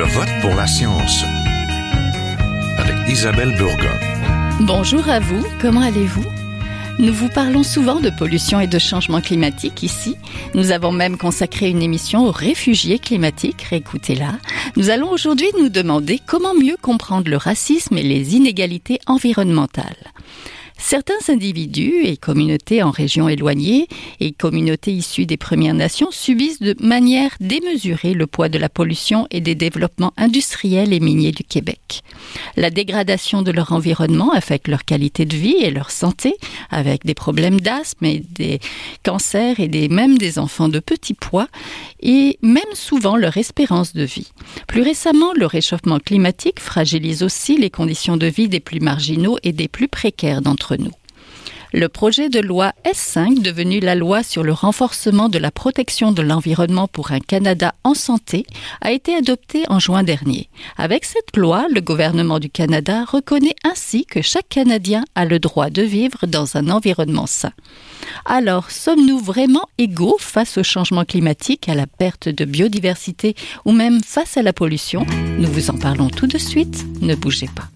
vote pour la science avec Isabelle Burgon. Bonjour à vous, comment allez-vous? Nous vous parlons souvent de pollution et de changement climatique ici. Nous avons même consacré une émission aux réfugiés climatiques, réécoutez-la. Nous allons aujourd'hui nous demander comment mieux comprendre le racisme et les inégalités environnementales. Certains individus et communautés en régions éloignées et communautés issues des Premières Nations subissent de manière démesurée le poids de la pollution et des développements industriels et miniers du Québec. La dégradation de leur environnement affecte leur qualité de vie et leur santé, avec des problèmes d'asthme et des cancers et même des enfants de petit poids, et même souvent leur espérance de vie. Plus récemment, le réchauffement climatique fragilise aussi les conditions de vie des plus marginaux et des plus précaires d'entre nous. Le projet de loi S5, devenu la loi sur le renforcement de la protection de l'environnement pour un Canada en santé, a été adopté en juin dernier. Avec cette loi, le gouvernement du Canada reconnaît ainsi que chaque Canadien a le droit de vivre dans un environnement sain. Alors, sommes-nous vraiment égaux face au changement climatique, à la perte de biodiversité ou même face à la pollution? Nous vous en parlons tout de suite, ne bougez pas.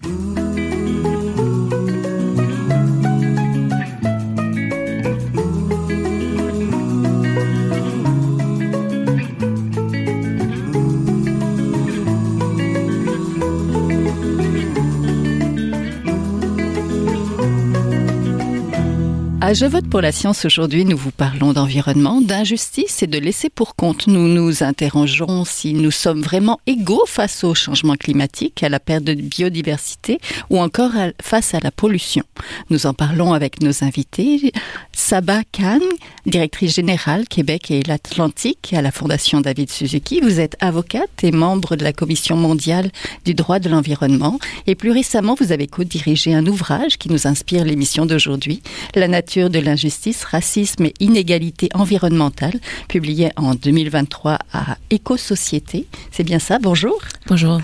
À Je vote pour la science, aujourd'hui, nous vous parlons d'environnement, d'injustice et de laisser pour compte. Nous nous interrogeons si nous sommes vraiment égaux face au changement climatique, à la perte de biodiversité ou encore face à la pollution. Nous en parlons avec nos invités. Saba Khan, directrice générale Québec et l'Atlantique à la Fondation David Suzuki. Vous êtes avocate et membre de la Commission mondiale du droit de l'environnement. Et plus récemment, vous avez co-dirigé un ouvrage qui nous inspire l'émission d'aujourd'hui, La nature de l'injustice, racisme et inégalité environnementale, publié en 2023 à Éco-Société. C'est bien ça, bonjour. Bonjour.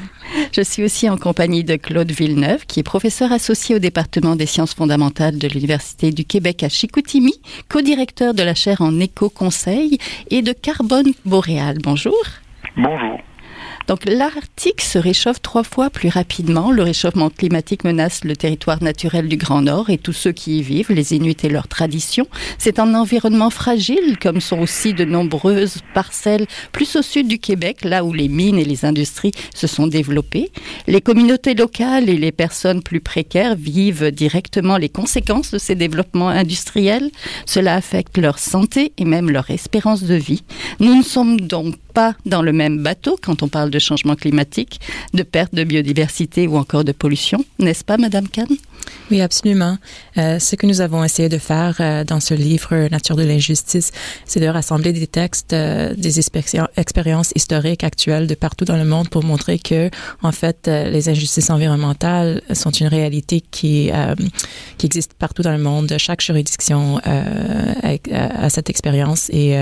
Je suis aussi en compagnie de Claude Villeneuve, qui est professeur associé au département des sciences fondamentales de l'Université du Québec à Chicoutimi, co-directeur de la chaire en éco-conseil et de carbone boréal. Bonjour. Bonjour. Donc, l'Arctique se réchauffe 3 fois plus rapidement. Le réchauffement climatique menace le territoire naturel du Grand Nord et tous ceux qui y vivent, les Inuits et leurs traditions. C'est un environnement fragile, comme sont aussi de nombreuses parcelles plus au sud du Québec, là où les mines et les industries se sont développées. Les communautés locales et les personnes plus précaires vivent directement les conséquences de ces développements industriels. Cela affecte leur santé et même leur espérance de vie. Nous ne sommes donc pas dans le même bateau quand on parle de changement climatique, de perte de biodiversité ou encore de pollution, n'est-ce pas, Madame Khan? Oui, absolument. Ce que nous avons essayé de faire dans ce livre « Nature de l'injustice », c'est de rassembler des textes, des expériences historiques actuelles de partout dans le monde pour montrer que, en fait, les injustices environnementales sont une réalité qui existe partout dans le monde. Chaque juridiction a cette expérience et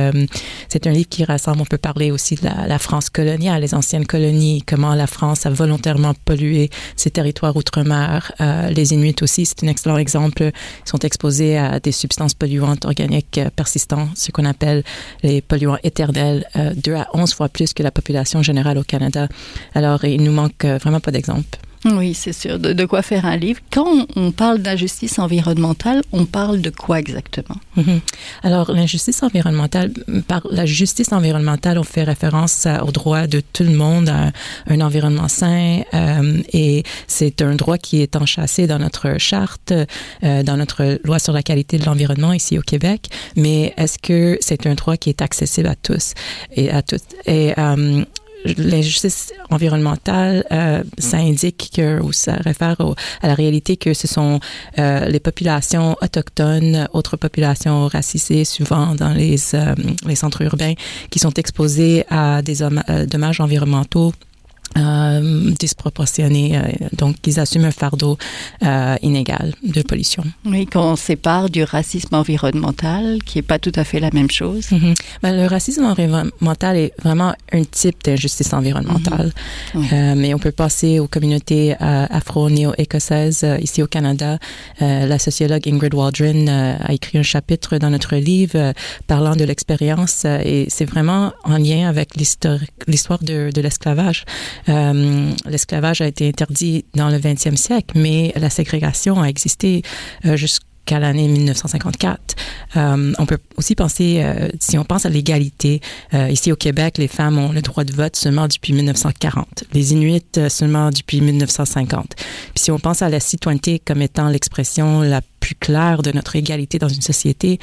c'est un livre qui rassemble, on peut parler aussi de la France coloniale, les anciennes colonies, comment la France a volontairement pollué ses territoires outre-mer, les Inuits aussi, c'est un excellent exemple. Ils sont exposés à des substances polluantes organiques persistantes, ce qu'on appelle les polluants éternels, 2 à 11 fois plus que la population générale au Canada. Alors, il nous manque vraiment pas d'exemples. Oui, c'est sûr. De quoi faire un livre. Quand on parle d'injustice environnementale, on parle de quoi exactement? Alors, l'injustice environnementale, par la justice environnementale, on fait référence au droit de tout le monde à un environnement sain et c'est un droit qui est enchâssé dans notre charte, dans notre loi sur la qualité de l'environnement ici au Québec, mais est-ce que c'est un droit qui est accessible à tous et à toutes? Et l'injustice environnementale, ça indique que, ou ça réfère à la réalité que ce sont les populations autochtones, autres populations racisées, souvent dans les centres urbains, qui sont exposées à des dommages environnementaux disproportionnés, donc ils assument un fardeau inégal de pollution. Oui, qu'on sépare du racisme environnemental, qui n'est pas tout à fait la même chose. Le racisme environnemental est vraiment un type d'injustice environnementale, mais on peut passer aux communautés afro-néo-écossaises ici au Canada. La sociologue Ingrid Waldron a écrit un chapitre dans notre livre parlant de l'expérience et c'est vraiment en lien avec l'histoire de l'esclavage. L'esclavage a été interdit dans le 20e siècle, mais la ségrégation a existé jusqu'à l'année 1954. On peut aussi penser, si on pense à l'égalité, ici au Québec, les femmes ont le droit de vote seulement depuis 1940, les Inuits seulement depuis 1950. Puis si on pense à la citoyenneté comme étant l'expression la plus claire de notre égalité dans une société,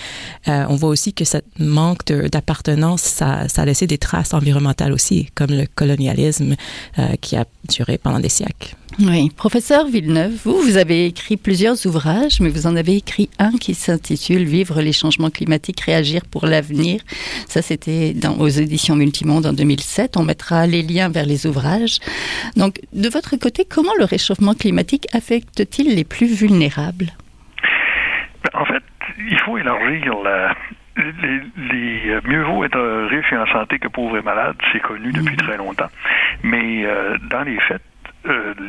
on voit aussi que ce manque d'appartenance, ça a laissé des traces environnementales aussi, comme le colonialisme qui a duré pendant des siècles. Oui. Professeur Villeneuve, vous avez écrit plusieurs ouvrages, mais vous en avez écrit un qui s'intitule « Vivre les changements climatiques, réagir pour l'avenir ». Ça, c'était aux éditions Multimonde en 2007. On mettra les liens vers les ouvrages. Donc, de votre côté, comment le réchauffement climatique affecte-t-il les plus vulnérables? En fait, il faut élargir mieux vaut être riche et en santé que pauvre et malade, c'est connu depuis très longtemps. Mais dans les faits,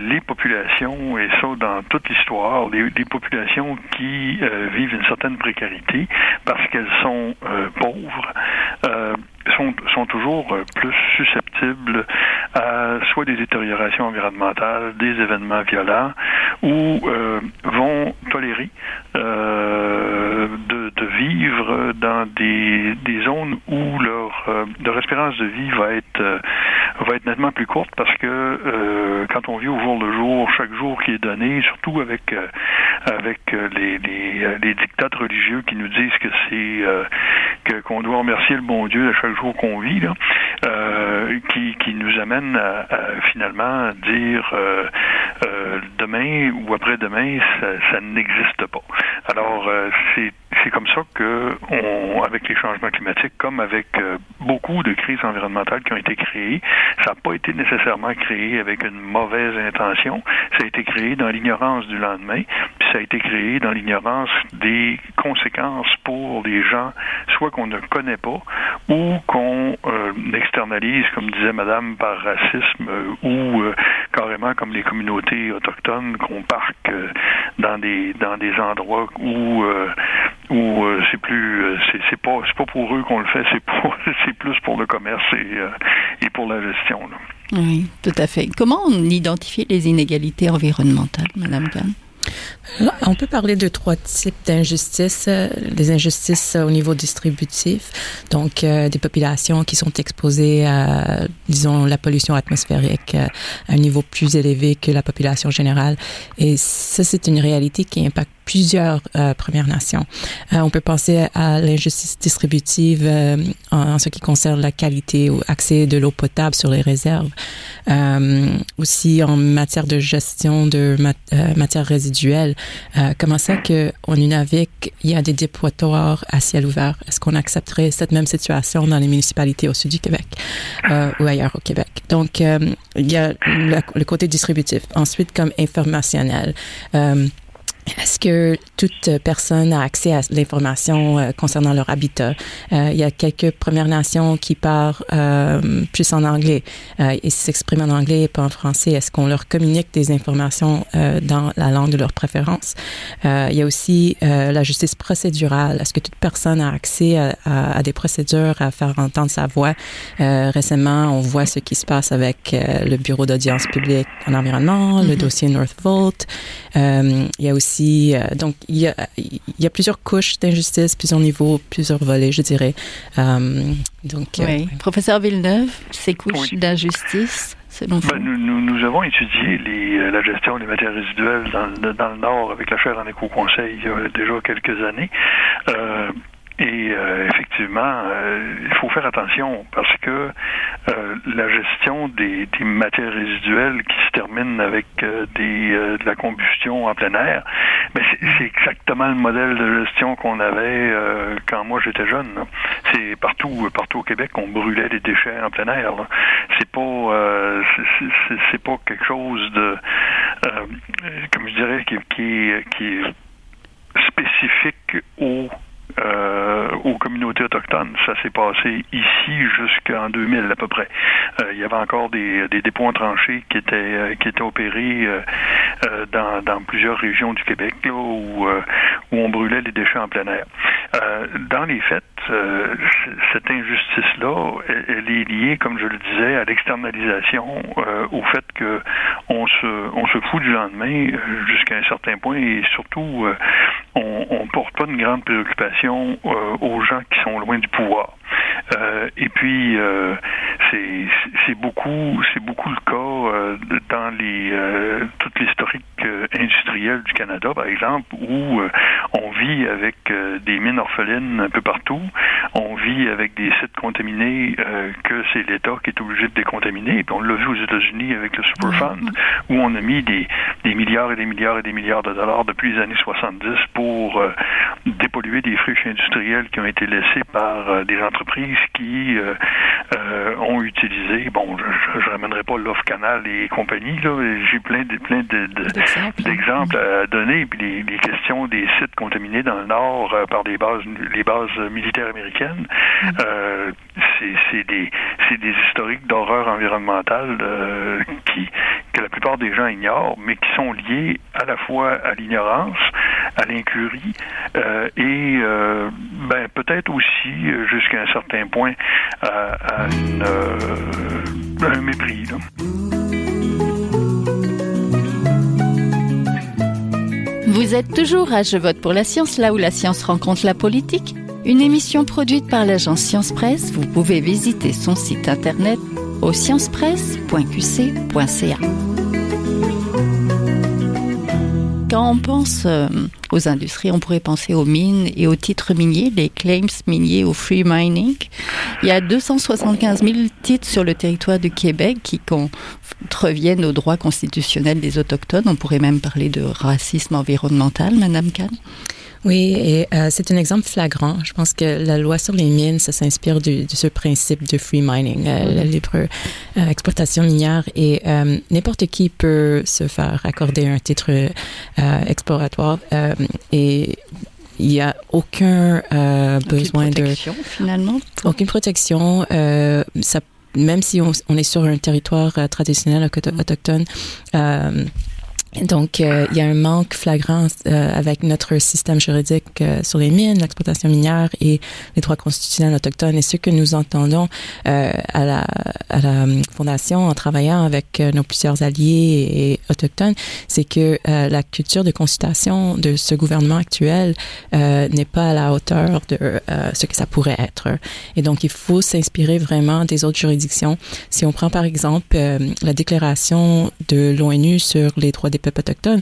les populations, et ça dans toute l'histoire, les populations qui vivent une certaine précarité parce qu'elles sont pauvres, sont toujours plus susceptibles à soit des détériorations environnementales, des événements violents, ou vont tolérer de vivre dans des zones où leur espérance de vie va être nettement plus courte parce que quand on vit au jour le jour, chaque jour qui est donné, surtout avec les dictats religieux qui nous disent que qu'on doit remercier le bon Dieu à chaque jour qu'on vit, là, qui nous amène à finalement dire demain ou après-demain, ça n'existe pas. Alors, c'est comme ça que, avec les changements climatiques, comme avec beaucoup de crises environnementales qui ont été créées, ça n'a pas été nécessairement créé avec une mauvaise intention. Ça a été créé dans l'ignorance du lendemain, puis ça a été créé dans l'ignorance des conséquences pour les gens, soit qu'on ne connaît pas, ou qu'on externalise, comme disait Madame, par racisme, ou carrément comme les communautés autochtones qu'on parque dans des endroits où c'est pas pour eux qu'on le fait, c'est plus pour le commerce et pour la gestion, là. Oui, tout à fait. Comment on identifie les inégalités environnementales, Madame Kahn? On peut parler de 3 types d'injustices. Les injustices au niveau distributif, donc des populations qui sont exposées à, disons, la pollution atmosphérique à un niveau plus élevé que la population générale. Et ça, c'est une réalité qui impacte plusieurs Premières Nations. On peut penser à l'injustice distributive en ce qui concerne la qualité ou accès de l'eau potable sur les réserves. Aussi en matière de gestion de matières résiduelles. Comment ça qu'en Nunavik, il y a des dépotoirs à ciel ouvert? Est-ce qu'on accepterait cette même situation dans les municipalités au sud du Québec ou ailleurs au Québec? Donc, il y a le côté distributif. Ensuite, comme informationnel. Est-ce que toute personne a accès à l'information concernant leur habitat? Il y a quelques Premières Nations qui parlent plus en anglais et s'expriment en anglais et pas en français. Est-ce qu'on leur communique des informations dans la langue de leur préférence? Il y a aussi la justice procédurale. Est-ce que toute personne a accès à des procédures, à faire entendre sa voix? Récemment, on voit ce qui se passe avec le Bureau d'audience publique en environnement, le dossier Northvolt. Il y a aussi donc, il y a plusieurs couches d'injustice, plusieurs niveaux, plusieurs volets, je dirais. Oui. Professeur Villeneuve, ces couches d'injustice, selon vous? Nous avons étudié la gestion des matières résiduelles dans le Nord avec la chaire en éco-conseil il y a déjà quelques années. Effectivement, il faut faire attention parce que la gestion des matières résiduelles qui se terminent avec de la combustion en plein air, mais c'est exactement le modèle de gestion qu'on avait quand moi j'étais jeune, là. C'est partout au Québec qu'on brûlait des déchets en plein air, là. C'est pas quelque chose de comme je dirais qui est spécifique aux aux communautés autochtones. Ça s'est passé ici jusqu'en 2000 à peu près. Il y avait encore des dépôts en tranchées qui étaient opérés dans plusieurs régions du Québec là, où on brûlait les déchets en plein air. Dans les faits, cette injustice-là, elle est liée, comme je le disais, à l'externalisation, au fait que on se fout du lendemain jusqu'à un certain point et surtout on porte pas une grande préoccupation aux gens qui sont loin du pouvoir. Et puis c'est beaucoup le cas dans toute l'historique industrielle du Canada, par exemple, où on vit avec des mines orphelines un peu partout. On vit avec des sites contaminés que c'est l'État qui est obligé de décontaminer. Et puis on l'a vu aux États-Unis avec le Superfund, où on a mis des milliards et des milliards et des milliards de dollars depuis les années 70 pour dépolluer des friches industrielles qui ont été laissées par des entreprises qui ont utilisé, bon, je ramènerai pas l'offre Canal et compagnie, là, j'ai plein d'exemples à donner, puis les questions des sites contaminés dans le Nord par les bases militaires américaines, c'est des historiques d'horreur environnementale que la plupart des gens ignorent, mais qui sont liés à la fois à l'ignorance, à l'incurie, et peut-être aussi, jusqu'à un certain point, à un mépris. Là. Vous êtes toujours à Je vote pour la science, là où la science rencontre la politique. Une émission produite par l'agence Science Presse. Vous pouvez visiter son site internet au sciencepresse.qc.ca. Quand on pense aux industries, on pourrait penser aux mines et aux titres miniers, les claims miniers au free mining. Il y a 275 000 titres sur le territoire du Québec qui contreviennent aux droits constitutionnels des Autochtones. On pourrait même parler de racisme environnemental, Madame Khan. Oui, et c'est un exemple flagrant. Je pense que la loi sur les mines, ça s'inspire de ce principe de free mining, la libre exploitation minière. Et n'importe qui peut se faire accorder un titre exploratoire. Et il n'y a aucun besoin finalement. Aucune protection. Même si on est sur un territoire traditionnel autochtone, donc, il y a un manque flagrant avec notre système juridique sur les mines, l'exploitation minière et les droits constitutionnels autochtones. Et ce que nous entendons à la Fondation en travaillant avec nos plusieurs alliés et autochtones, c'est que la culture de consultation de ce gouvernement actuel n'est pas à la hauteur de ce que ça pourrait être. Et donc, il faut s'inspirer vraiment des autres juridictions. Si on prend par exemple la déclaration de l'ONU sur les droits des peuples autochtones,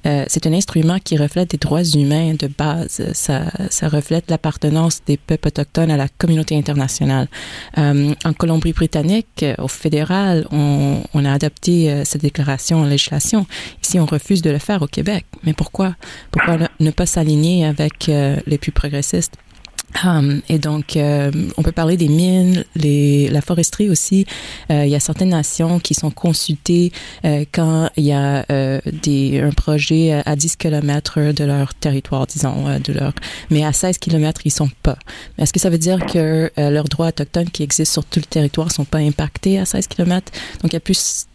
c'est un instrument qui reflète des droits humains de base. Ça reflète l'appartenance des peuples autochtones à la communauté internationale. En Colombie-Britannique, au fédéral, on a adopté cette déclaration en législation. Ici, on refuse de le faire au Québec. Mais pourquoi? Pourquoi ne pas s'aligner avec les plus progressistes? Et donc, on peut parler des mines, la foresterie aussi. Il y a certaines nations qui sont consultées quand il y a un projet à 10 km de leur territoire, disons, mais à 16 km, ils sont pas. Est-ce que ça veut dire que leurs droits autochtones qui existent sur tout le territoire sont pas impactés à 16 km? Donc, il y a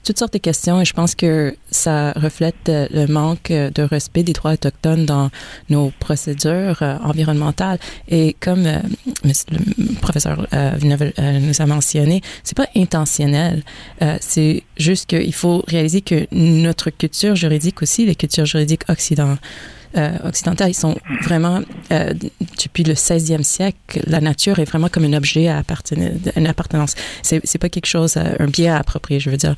toutes sortes de questions et je pense que ça reflète le manque de respect des droits autochtones dans nos procédures environnementales. Et comme le professeur Villeneuve nous a mentionné, c'est pas intentionnel. C'est juste qu'il faut réaliser que notre culture juridique aussi, les cultures juridiques occidentales, ils sont vraiment, depuis le 16e siècle, la nature est vraiment comme un objet à une appartenance. C'est pas quelque chose, un bien à approprier, je veux dire.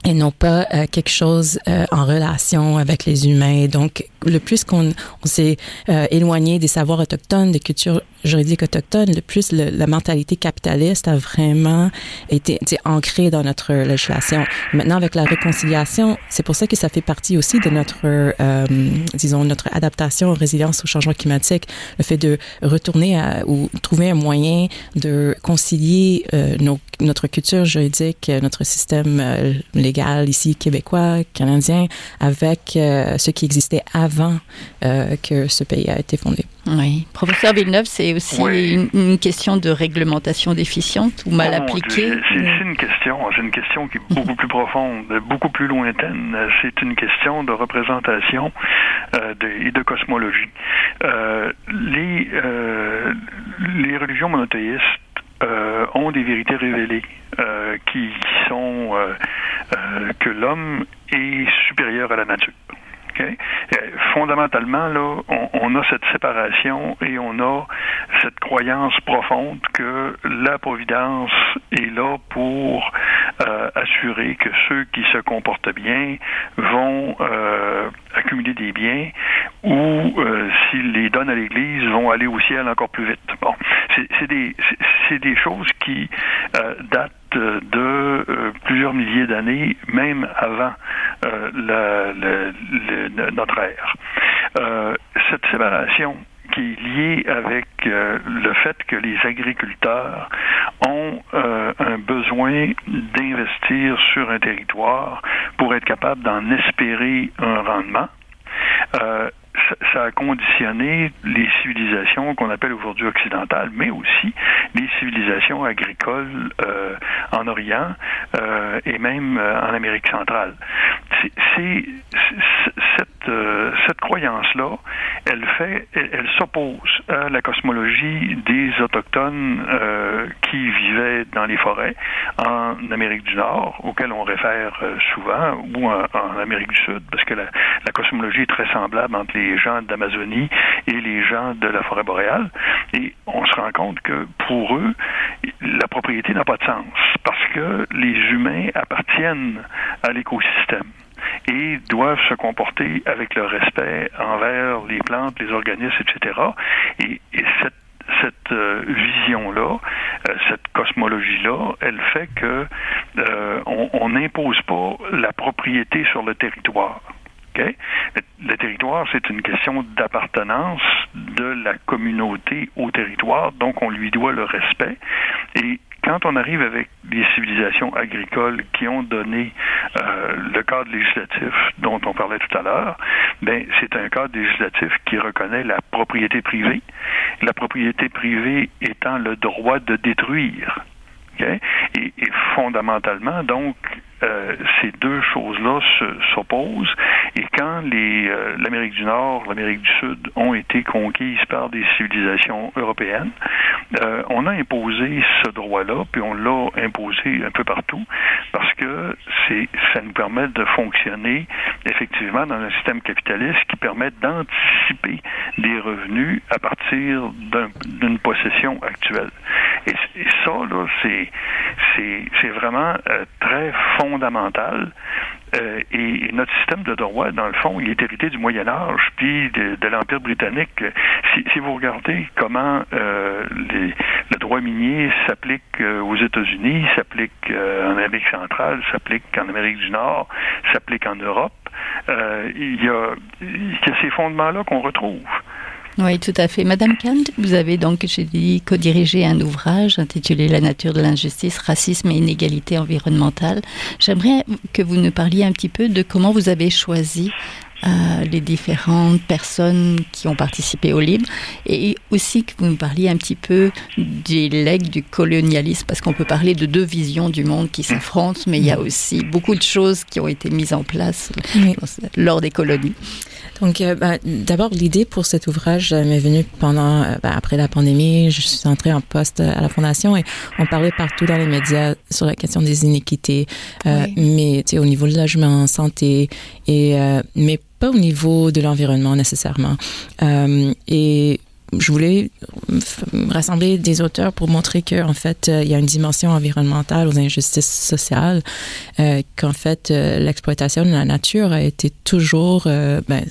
Et non pas quelque chose en relation avec les humains. Donc, le plus qu'on s'est éloigné des savoirs autochtones, des cultures juridiques autochtones, le plus la mentalité capitaliste a vraiment été ancrée dans notre législation. Maintenant, avec la réconciliation, c'est pour ça que ça fait partie aussi de notre, notre adaptation, résilience au changement climatique, le fait de retourner ou trouver un moyen de concilier notre culture juridique, notre système légal ici, québécois, canadien, avec ce qui existait avant avant que ce pays a été fondé. Oui. Professeur Villeneuve, c'est aussi une question de réglementation déficiente ou mal appliquée? C'est une question qui est beaucoup plus profonde, beaucoup plus lointaine. C'est une question de représentation et de cosmologie. Les religions monothéistes ont des vérités révélées qui sont que l'homme est supérieur à la nature. Okay? Fondamentalement, là, on a cette séparation et on a cette croyance profonde que la providence est là pour assurer que ceux qui se comportent bien vont accumuler des biens ou s'ils les donnent à l'Église, vont aller au ciel encore plus vite. Bon, c'est des choses qui datent de plusieurs milliers d'années, même avant notre ère. Cette séparation qui est liée avec le fait que les agriculteurs ont un besoin d'investir sur un territoire pour être capable d'en espérer un rendement. Ça a conditionné les civilisations qu'on appelle aujourd'hui occidentales, mais aussi les civilisations agricoles en Orient et même en Amérique centrale. Cette croyance-là, elle s'oppose à la cosmologie des Autochtones qui vivaient dans les forêts en Amérique du Nord, auxquels on réfère souvent, ou en Amérique du Sud, parce que la cosmologie est très semblable entre les gens d'Amazonie et les gens de la forêt boréale. Et on se rend compte que pour eux, la propriété n'a pas de sens, parce que les humains appartiennent à l'écosystème et doivent se comporter avec le respect envers les plantes, les organismes, etc. Et cette vision-là, cette cosmologie-là, elle fait que on n'impose pas la propriété sur le territoire. Okay? Le territoire, c'est une question d'appartenance de la communauté au territoire, donc on lui doit le respect. Et quand on arrive avec des civilisations agricoles qui ont donné le cadre législatif dont on parlait tout à l'heure, ben c'est un cadre législatif qui reconnaît la propriété privée. La propriété privée étant le droit de détruire. Okay? Et fondamentalement, donc, ces deux choses-là s'opposent. Et quand l'Amérique du Nord, l'Amérique du Sud ont été conquises par des civilisations européennes, on a imposé ce droit-là, puis on l'a imposé un peu partout, parce que ça nous permet de fonctionner effectivement dans un système capitaliste qui permet d'anticiper des revenus à partir d'une possession actuelle. Et ça, là, c'est vraiment très fondamental. Et notre système de droit, dans le fond, il est hérité du Moyen-Âge, puis de l'Empire britannique. Si vous regardez comment le droit minier s'applique aux États-Unis, s'applique en Amérique centrale, s'applique en Amérique du Nord, s'applique en Europe, il y a ces fondements-là qu'on retrouve. Oui, tout à fait. Madame Kant, vous avez donc, j'ai dit, co-dirigé un ouvrage intitulé « La nature de l'injustice, racisme et inégalité environnementale ». J'aimerais que vous nous parliez un petit peu de comment vous avez choisi les différentes personnes qui ont participé au livre et aussi que vous nous parliez un petit peu des legs du colonialisme, parce qu'on peut parler de deux visions du monde qui s'affrontent, mais il y a aussi beaucoup de choses qui ont été mises en place lors des colonies. Donc, d'abord, l'idée pour cet ouvrage m'est venue après la pandémie. Je suis entrée en poste à la Fondation et on parlait partout dans les médias sur la question des inéquités, mais au niveau du logement, santé, mais pas au niveau de l'environnement nécessairement. Et je voulais rassembler des auteurs pour montrer qu'en fait, il y a une dimension environnementale aux injustices sociales, qu'en fait, l'exploitation de la nature a été toujours,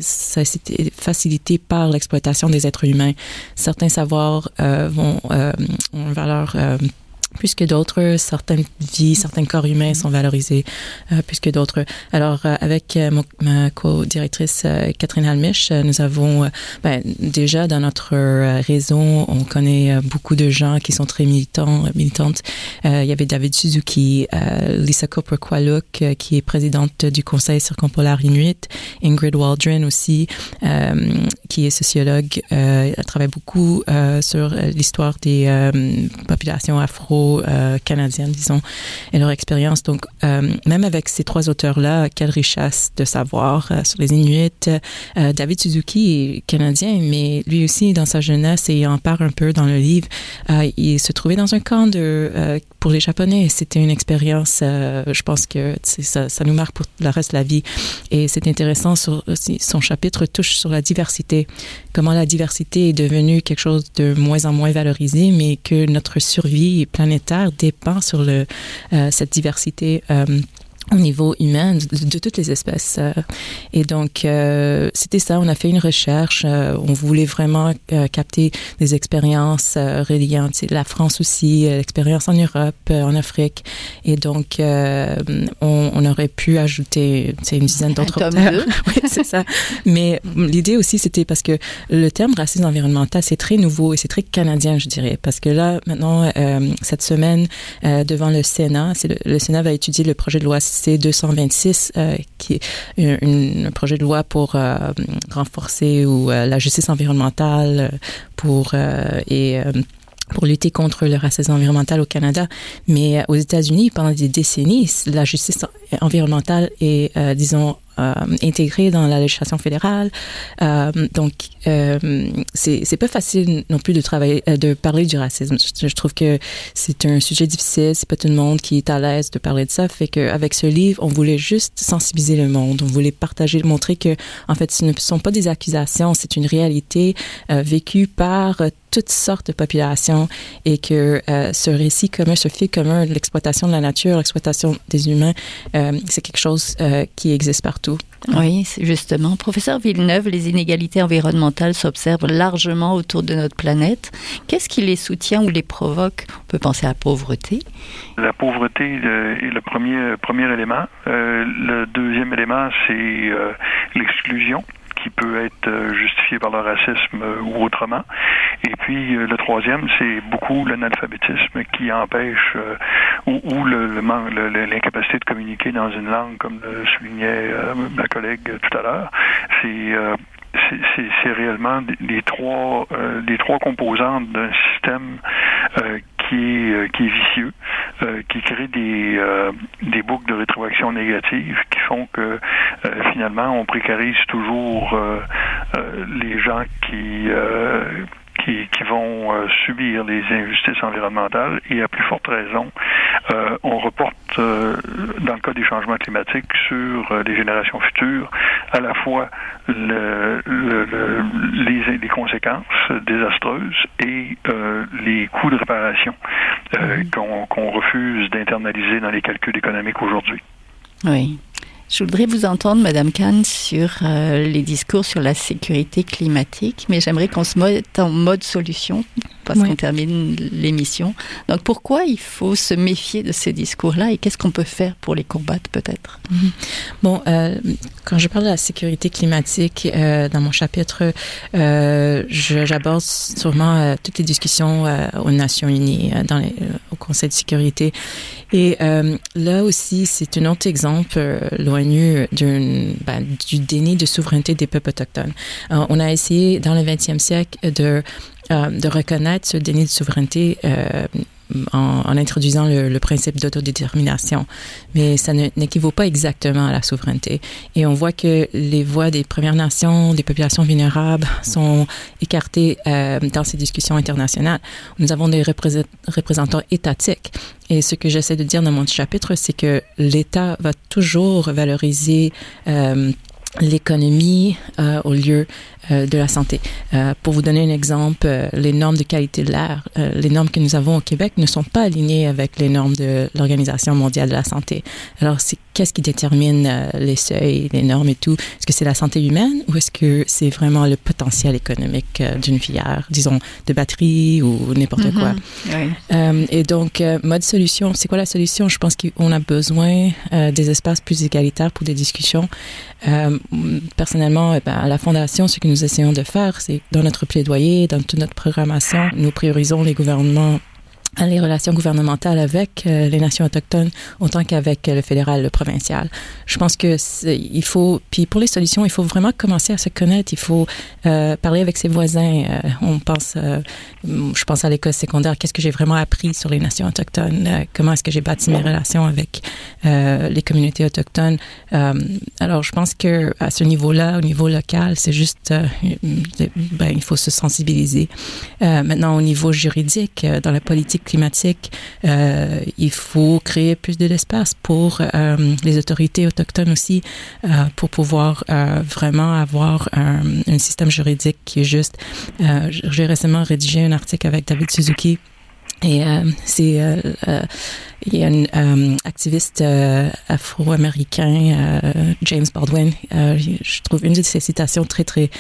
ça a été facilité par l'exploitation des êtres humains. Certains savoirs ont une valeur plus que d'autres, certaines vies, certains corps humains sont valorisés plus que d'autres. Alors, avec ma co-directrice Catherine Halmich, nous avons, déjà dans notre réseau, on connaît beaucoup de gens qui sont très militantes. Il y avait David Suzuki, Lisa Cooper-Qualuk, qui est présidente du Conseil circumpolaire Inuit, Ingrid Waldron aussi, qui est sociologue. Elle travaille beaucoup sur l'histoire des populations afro-canadiennes, disons, et leur expérience. Donc, même avec ces trois auteurs-là, quelle richesse de savoir sur les Inuits. David Suzuki est canadien, mais lui aussi, dans sa jeunesse, et il en parle un peu dans le livre, il se trouvait dans un camp pour les Japonais. C'était une expérience, je pense que ça nous marque pour le reste de la vie. Et c'est intéressant, son chapitre touche sur la diversité, comment la diversité est devenue quelque chose de moins en moins valorisé, mais que notre survie planétaire dépend sur cette diversité au niveau humain de toutes les espèces. Et donc, c'était ça, on a fait une recherche, on voulait vraiment capter des expériences reliées la France aussi, l'expérience en Europe, en Afrique. Et donc, on aurait pu ajouter une dizaine d'autres auteurs. Oui, c'est ça. Mais l'idée aussi, c'était parce que le terme racisme environnemental, c'est très nouveau et c'est très canadien, je dirais. Parce que là, maintenant, cette semaine, devant le Sénat, le Sénat va étudier le projet de loi C-226, qui est un projet de loi pour renforcer la justice environnementale pour lutter contre le racisme environnemental au Canada. Mais aux États-Unis, pendant des décennies, la justice environnementale est, intégrée dans la législation fédérale. Donc, c'est pas facile non plus de parler du racisme. Je trouve que c'est un sujet difficile. C'est pas tout le monde qui est à l'aise de parler de ça. Fait qu'avec ce livre, on voulait juste sensibiliser le monde. On voulait montrer que, en fait, ce ne sont pas des accusations. C'est une réalité vécue par toutes sortes de populations et que ce récit commun, ce fil commun de l'exploitation de la nature, l'exploitation des humains, c'est quelque chose qui existe partout. Oui, c'est justement. Professeur Villeneuve, les inégalités environnementales s'observent largement autour de notre planète. Qu'est-ce qui les soutient ou les provoque? On peut penser à la pauvreté. La pauvreté est le premier élément. Le deuxième élément, c'est l'exclusion, qui peut être justifié par le racisme ou autrement. Et puis, le troisième, c'est beaucoup l'analphabétisme qui empêche ou l'incapacité de communiquer dans une langue, comme le soulignait ma collègue tout à l'heure. C'est réellement les trois composantes d'un système qui est vicieux, qui crée des boucles de rétroaction négatives qui font que finalement on précarise toujours les gens qui vont subir les injustices environnementales et à plus forte raison, on reporte, dans le cas des changements climatiques, sur les générations futures, à la fois les conséquences désastreuses et les coûts de réparation qu'on refuse d'internaliser dans les calculs économiques aujourd'hui. Oui. Je voudrais vous entendre, Madame Khan, sur les discours sur la sécurité climatique, mais j'aimerais qu'on se mette en mode solution, parce qu'on termine l'émission. Donc, pourquoi il faut se méfier de ces discours-là et qu'est-ce qu'on peut faire pour les combattre, peut-être? Bon, quand je parle de la sécurité climatique, dans mon chapitre, j'aborde sûrement toutes les discussions aux Nations Unies, au Conseil de sécurité. Et là aussi, c'est un autre exemple, l'ONU, du déni de souveraineté des peuples autochtones. On a essayé, dans le 20e siècle, de reconnaître ce déni de souveraineté en introduisant le principe d'autodétermination. Mais ça n'équivaut pas exactement à la souveraineté. Et on voit que les voix des Premières Nations, des populations vulnérables sont écartées dans ces discussions internationales. Nous avons des représentants étatiques. Et ce que j'essaie de dire dans mon chapitre, c'est que l'État va toujours valoriser l'économie au lieu de la santé. Pour vous donner un exemple, les normes de qualité de l'air, les normes que nous avons au Québec ne sont pas alignées avec les normes de l'Organisation mondiale de la santé. Alors, qu'est-ce qui détermine les seuils, les normes et tout? Est-ce que c'est la santé humaine ou est-ce que c'est vraiment le potentiel économique d'une filière, disons, de batterie ou n'importe quoi? Oui. Et donc, mode solution, c'est quoi la solution? Je pense qu'on a besoin des espaces plus égalitaires pour des discussions. Personnellement, à la Fondation, ce que nous essayons de faire, c'est dans notre plaidoyer, dans toute notre programmation, nous priorisons les gouvernements, les relations gouvernementales avec les nations autochtones autant qu'avec le fédéral, le provincial. Je pense que il faut, puis pour les solutions, il faut vraiment commencer à se connaître. Il faut parler avec ses voisins. Je pense à l'école secondaire. Qu'est-ce que j'ai vraiment appris sur les nations autochtones? Comment est-ce que j'ai bâti mes relations avec les communautés autochtones? Alors, je pense que à ce niveau-là, au niveau local, c'est juste, il faut se sensibiliser. Maintenant, au niveau juridique, dans la politique climatique, il faut créer plus d'espace pour les autorités autochtones aussi, pour pouvoir vraiment avoir un système juridique qui est juste. J'ai récemment rédigé un article avec David Suzuki. Et il y a un activiste afro-américain, James Baldwin. Je trouve une de ses citations très, très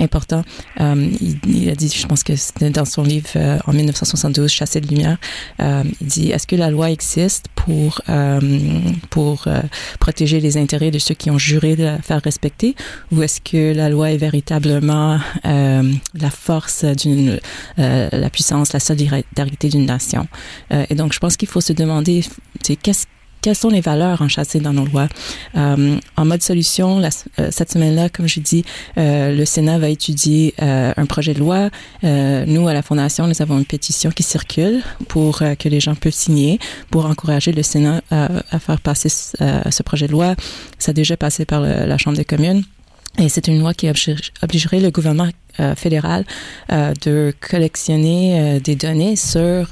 importante. Il a dit, je pense que c'était dans son livre en 1972, Chassé de lumière, il dit, est-ce que la loi existe pour protéger les intérêts de ceux qui ont juré de la faire respecter, ou est-ce que la loi est véritablement la force la puissance, la solidarité d'une nation? Et donc, je pense qu'il faut se demander, quelles sont les valeurs enchâssées dans nos lois. En mode solution, cette semaine-là, comme je dis, le Sénat va étudier un projet de loi. Nous, à la Fondation, nous avons une pétition qui circule pour que les gens peuvent signer pour encourager le Sénat à faire passer ce projet de loi. Ça a déjà passé par la Chambre des communes. Et c'est une loi qui obligerait le gouvernement fédéral de collectionner des données sur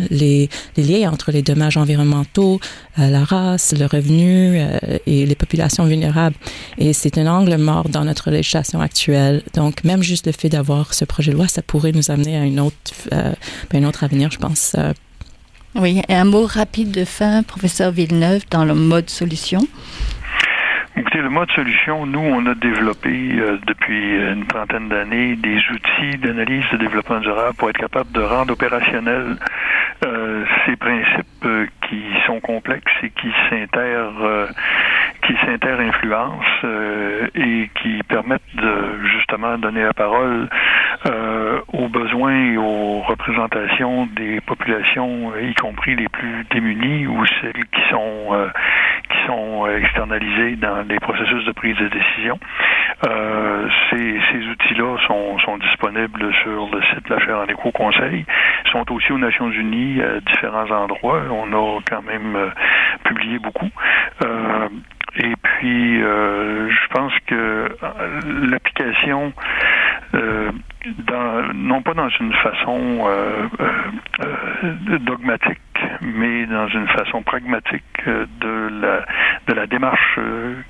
les liens entre les dommages environnementaux, la race, le revenu et les populations vulnérables. Et c'est un angle mort dans notre législation actuelle. Donc, même juste le fait d'avoir ce projet de loi, ça pourrait nous amener à un autre avenir, je pense. Oui, et un mot rapide de fin, professeur Villeneuve, dans le mode solution. Écoutez, le mode solution, nous, on a développé depuis une trentaine d'années des outils d'analyse de développement durable pour être capable de rendre opérationnels ces principes qui sont complexes et qui s'inter-influencent et qui permettent de justement donner la parole aux besoins et aux représentations des populations, y compris les plus démunies ou celles qui sont externalisées dans les processus de prise de décision. Ces outils-là sont disponibles sur le site de la Chaire en éco-conseil, sont aussi aux Nations Unies à différents endroits. On a quand même publié beaucoup. Et puis, je pense que l'application, non pas dans une façon dogmatique, mais dans une façon pragmatique de la démarche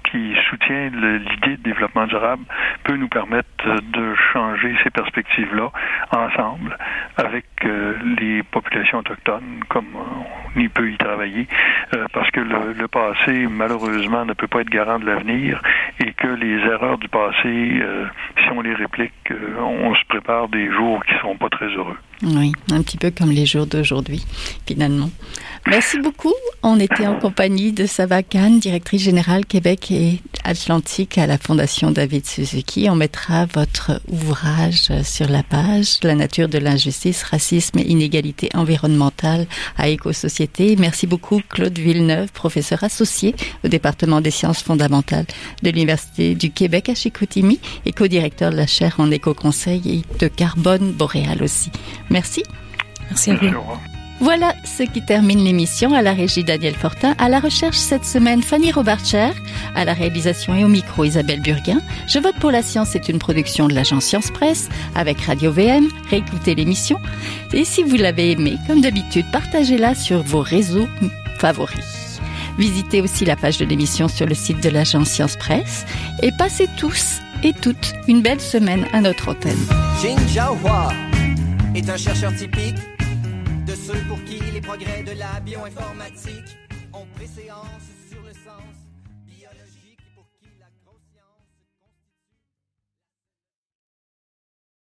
qui soutient l'idée de développement durable, peut nous permettre de changer ces perspectives-là ensemble avec les populations autochtones, comme on y peut y travailler, parce que le passé, malheureusement, ne peut pas être garant de l'avenir et que les erreurs du passé, si on les réplique, on se prépare des jours qui ne seront pas très heureux. Oui, un petit peu comme les jours d'aujourd'hui, finalement. Merci beaucoup. On était en compagnie de Sava Khan, directrice générale Québec et Atlantique à la Fondation David Suzuki. On mettra votre ouvrage sur la page, La nature de l'injustice, racisme et inégalité environnementale à Éco-Société. Merci beaucoup Claude Villeneuve, professeur associé au département des sciences fondamentales de l'Université du Québec à Chicoutimi et co-directeur de la chaire en éco-conseil et de carbone boréal aussi. Merci. Merci à vous. Voilà ce qui termine l'émission. À la régie Daniel Fortin, à la recherche cette semaine Fanny Robarcher, à la réalisation et au micro Isabelle Burguin. Je vote pour la science est une production de l'agence Science Presse avec Radio VM. Réécoutez l'émission et si vous l'avez aimée, comme d'habitude, partagez-la sur vos réseaux favoris. Visitez aussi la page de l'émission sur le site de l'agence Science Presse et passez tous et toutes une belle semaine à notre antenne. Jin Jiahua est un chercheur typique de ceux pour qui les progrès de la bioinformatique ont préséance sur le sens.